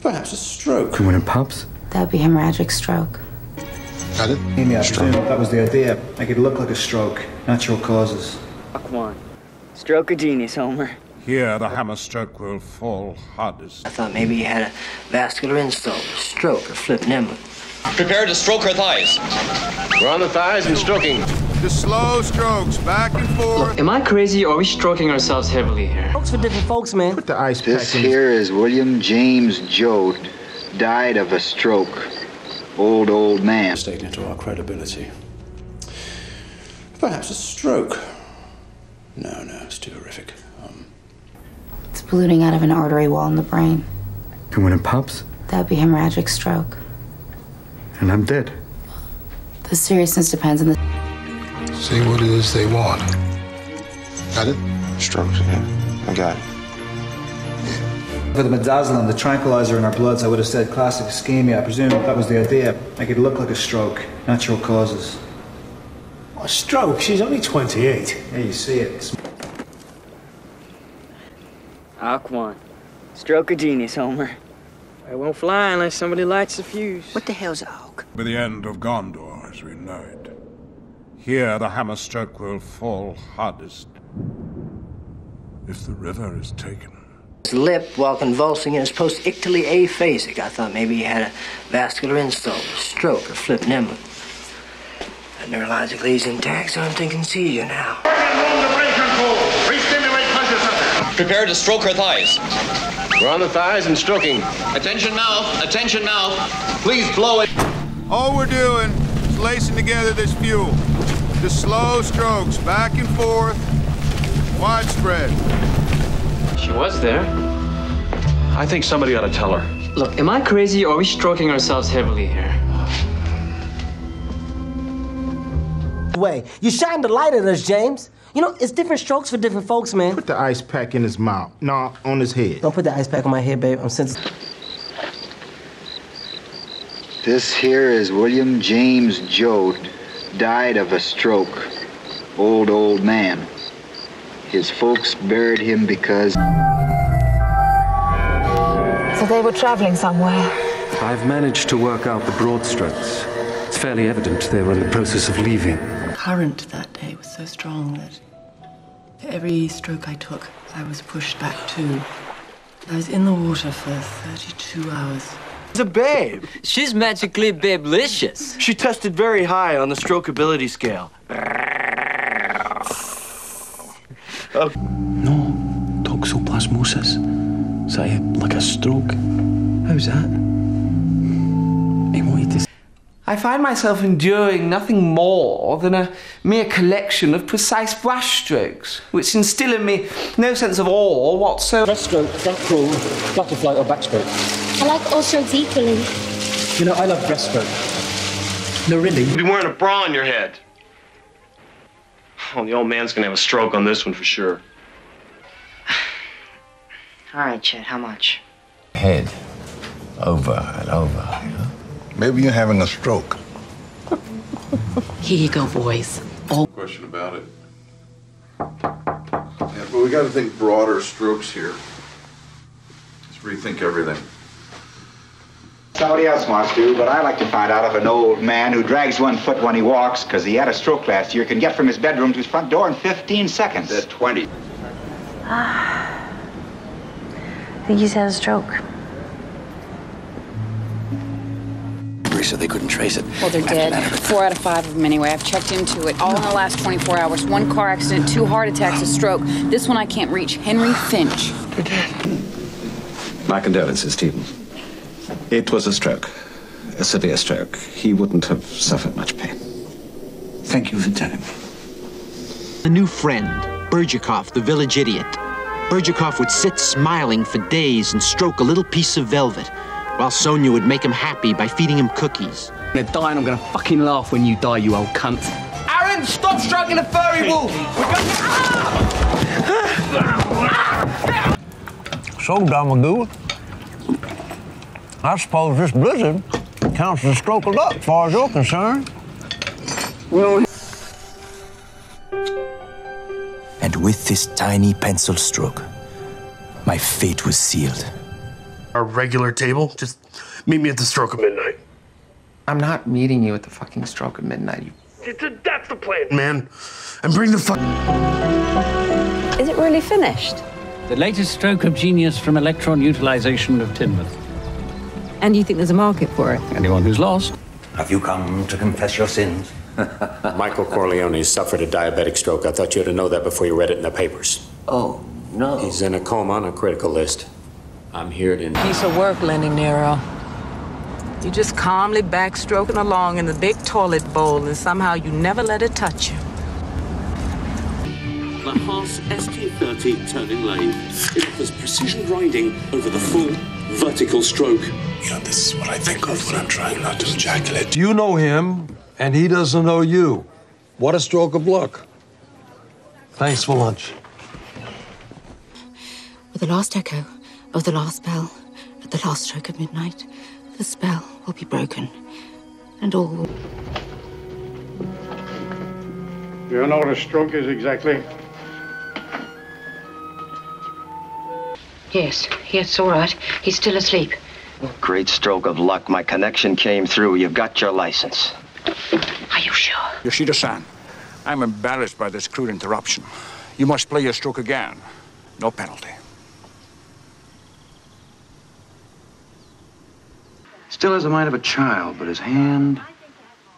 Perhaps a stroke. You win in pubs? That would be hemorrhagic stroke. Got it? Amy, I presume that was the idea. Make it look like a stroke. Natural causes. Come on. Stroke of genius, Homer. Here the hammer stroke will fall hardest. I thought maybe you had a vascular insult, a stroke, or flipping embolism. Prepare to stroke her thighs. We're on the thighs and stroking. The slow strokes, back and forth. Look, am I crazy or are we stroking ourselves heavily here? Strokes for different folks, man. Put the ice This pack in. here is William James Joad, died of a stroke. Old man. Taken into our credibility. Perhaps a stroke. No, it's too horrific. It's bleeding out of an artery wall in the brain. You win in pubs? That would be hemorrhagic stroke. And I'm dead. The seriousness depends on the... See what it is they want. Got it? Strokes, yeah. I got it. For the midazolam, the tranquilizer in our bloods, I would have said classic ischemia. I presume that was the idea. Make it look like a stroke. Natural causes. A stroke? She's only 28. Yeah, you see it. Oh, come on. Stroke of genius, Homer. It won't fly unless somebody lights the fuse. What the hell's a oak? With the end of Gondor as we know it. Here the hammer stroke will fall hardest. If the river is taken. His lip, while convulsing, is post-ictally aphasic. I thought maybe he had a vascular insult, a stroke, or flipping embolism. Neurologically, he's intact, so I'm thinking seizure now. Prepare to stroke her thighs. We're on the thighs and stroking. Attention mouth, attention mouth. Please blow it. All we're doing is lacing together this fuel. The slow strokes, back and forth, widespread. She was there. I think somebody ought to tell her. Look, am I crazy or are we stroking ourselves heavily here? Way. You shined the light at us, James. You know, it's different strokes for different folks, man. Put the ice pack in his mouth. No, on his head. Don't put the ice pack on my head, babe. I'm sensitive. This here is William James Joad, died of a stroke. Old man. His folks buried him because... So they were traveling somewhere. I've managed to work out the broad strokes. It's fairly evident they were in the process of leaving. The current that day was so strong that for every stroke I took, I was pushed back too. I was in the water for 32 hours. It's a babe. She's magically babelicious. She tested very high on the strokeability scale. No, toxoplasmosis. Is that like a stroke? How's that? I wanted to... I find myself enduring nothing more than a mere collection of precise brushstrokes, which instill in me no sense of awe whatsoever. Breaststroke, front crawl, butterfly or backstroke. I like all strokes equally. You know, I love breaststroke. No, really. You'd be wearing a bra on your head. Oh, the old man's gonna have a stroke on this one for sure. All right, Chet, how much? Head. Over and over, you know? Maybe you're having a stroke. Here you go, boys. Question about it. Yeah, but we got to think broader strokes here. Let's rethink everything. Somebody else wants to, but I like to find out if an old man who drags one foot when he walks because he had a stroke last year can get from his bedroom to his front door in 15 seconds. That's 20. I think he's had a stroke. So they couldn't trace it. Well, they're dead. 4 out of 5 of them anyway. I've checked into it. All in the last 24 hours. 1 car accident, 2 heart attacks, a stroke. This one I can't reach. Henry Finch. They're dead. My condolences, Stephen. It was a stroke. A severe stroke. He wouldn't have suffered much pain. Thank you for telling me. A new friend, Bergikov, the village idiot. Bergikov would sit smiling for days and stroke a little piece of velvet, while Sonia would make him happy by feeding him cookies. I'm gonna die and I'm gonna fucking laugh when you die, you old cunt. Aaron, stop stroking the furry wolf! So, Damagoo, I suppose this blizzard counts as a stroke of luck, as far as you're concerned. And with this tiny pencil stroke, my fate was sealed. Our regular table? Just meet me at the stroke of midnight. I'm not meeting you at the fucking stroke of midnight. That's the plan, man. And bring the fuck... Is it really finished? The latest stroke of genius from electron utilization of Tinmouth. And you think there's a market for it? Anyone who's lost. Have you come to confess your sins? Michael Corleone suffered a diabetic stroke. I thought you ought to know that before you read it in the papers. Oh, no. He's in a coma on a critical list. I'm here to... Piece of work, Lenny Nero. You just calmly backstroking along in the big toilet bowl, and somehow you never let it touch you. The Haas ST30 turning lathe. It offers precision grinding over the full vertical stroke. You know, this is what I think of when I'm trying not to ejaculate. You know him, and he doesn't know you. What a stroke of luck. Thanks for lunch. With the last echo of the last bell, at the last stroke of midnight, the spell will be broken, and all will... You know what a stroke is exactly? Yes, all right. He's still asleep. Great stroke of luck. My connection came through. You've got your license. Are you sure? Yoshida-san, I'm embarrassed by this crude interruption. You must play your stroke again. No penalty. Still has the mind of a child, but his hand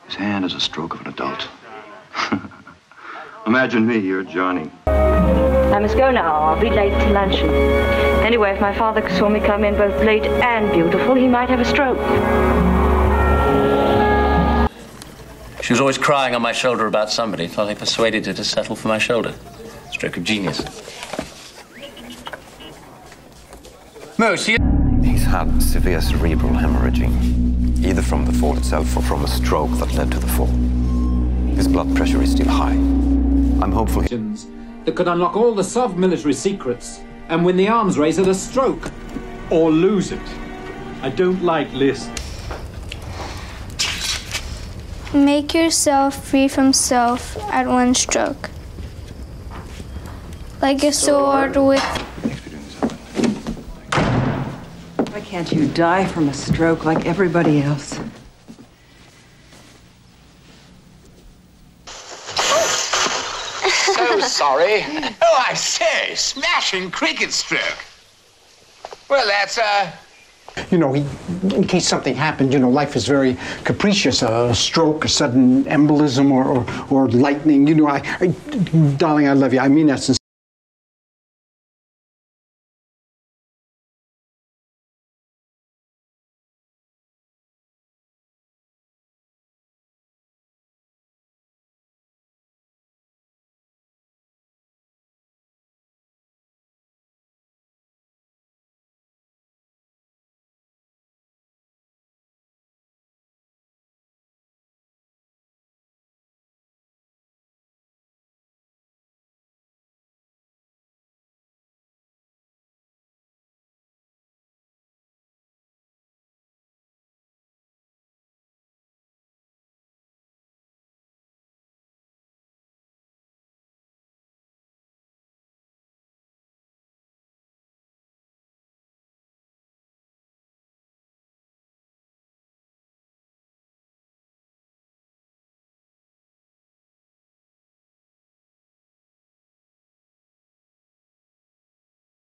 is a stroke of an adult. Imagine me, you're Johnny. I must go now. I'll be late to luncheon. Anyway, if my father saw me come in both late and beautiful, he might have a stroke. She was always crying on my shoulder about somebody till I persuaded her to settle for my shoulder. Stroke of genius. No, see... He's had severe cerebral hemorrhaging, either from the fall itself or from a stroke that led to the fall. His blood pressure is still high. I'm hopeful that could unlock all the soft military secrets and win the arms race at a stroke. Or lose it. I don't like lists. Make yourself free from self at one stroke. Like a sword with... Why can't you die from a stroke like everybody else? So sorry. Oh, I say, smashing cricket stroke. Well, that's, You know, in case something happened, you know, life is very capricious. A stroke, a sudden embolism, or lightning. You know, darling, I love you. I mean that sincerely.